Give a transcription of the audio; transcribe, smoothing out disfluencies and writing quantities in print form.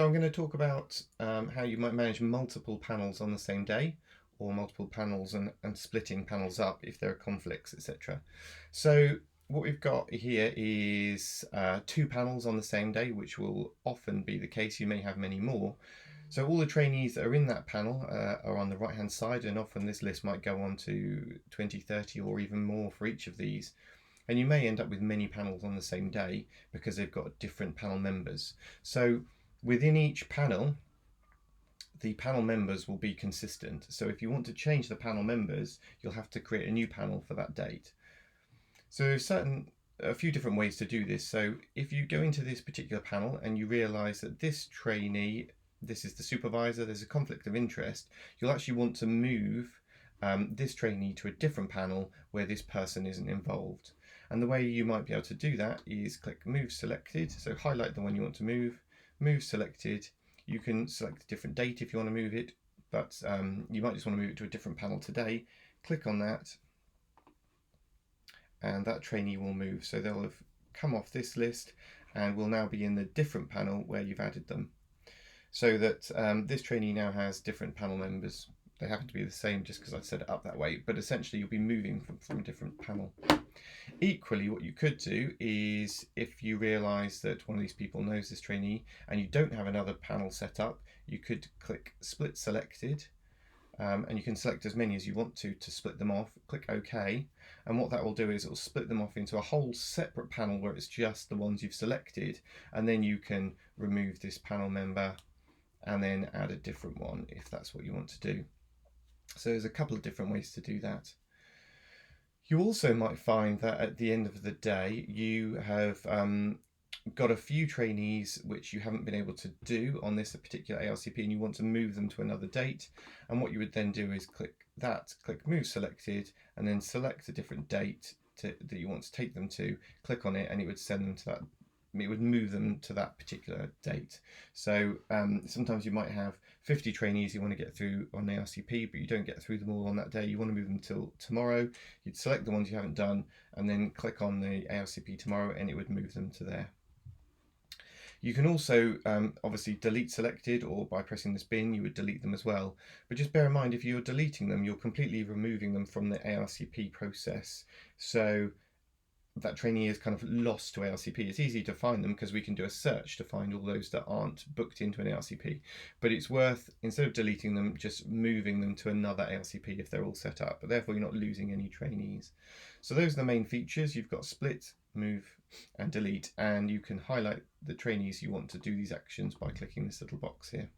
I'm going to talk about how you might manage multiple panels on the same day, or multiple panels and splitting panels up if there are conflicts, etc. So what we've got here is two panels on the same day, which will often be the case. You may have many more. So all the trainees that are in that panel are on the right hand side, and often this list might go on to 20, 30 or even more for each of these. And you may end up with many panels on the same day because they've got different panel members. So within each panel, the panel members will be consistent. So if you want to change the panel members, you'll have to create a new panel for that date. So there's a few different ways to do this. So if you go into this particular panel and you realise that this trainee, this is the supervisor, there's a conflict of interest, you'll actually want to move this trainee to a different panel where this person isn't involved. And the way you might be able to do that is click Move Selected. So highlight the one you want to move, Move Selected. You can select a different date if you want to move it, but you might just want to move it to a different panel today. Click on that, and that trainee will move. So they'll have come off this list and will now be in the different panel where you've added them. So that this trainee now has different panel members. They happen to be the same just because I set it up that way, but essentially you'll be moving from a different panel. Equally, what you could do is, if you realise that one of these people knows this trainee and you don't have another panel set up, you could click Split Selected, and you can select as many as you want to split them off. Click OK, and what that will do is it will split them off into a whole separate panel where it's just the ones you've selected, and then you can remove this panel member and then add a different one if that's what you want to do. So there's a couple of different ways to do that. You also might find that at the end of the day you have got a few trainees which you haven't been able to do on this particular ARCP, and you want to move them to another date. And what you would then do is click Move Selected, and then select a different date that you want to take them to, click on it, and it would send them to that. It would move them to that particular date. So sometimes you might have 50 trainees you want to get through on the RCP, but you don't get through them all on that day. You want to move them till tomorrow. You'd select the ones you haven't done and then click on the ARCP tomorrow, and it would move them to there. You can also obviously delete selected, or by pressing this bin you would delete them as well. But just bear in mind, if you're deleting them, you're completely removing them from the ARCP process. So that trainee is kind of lost to ARCP. It's easy to find them because we can do a search to find all those that aren't booked into an ARCP. But it's worth, instead of deleting them, just moving them to another ARCP if they're all set up. But therefore you're not losing any trainees. So those are the main features. You've got split, move and delete, and you can highlight the trainees you want to do these actions by clicking this little box here.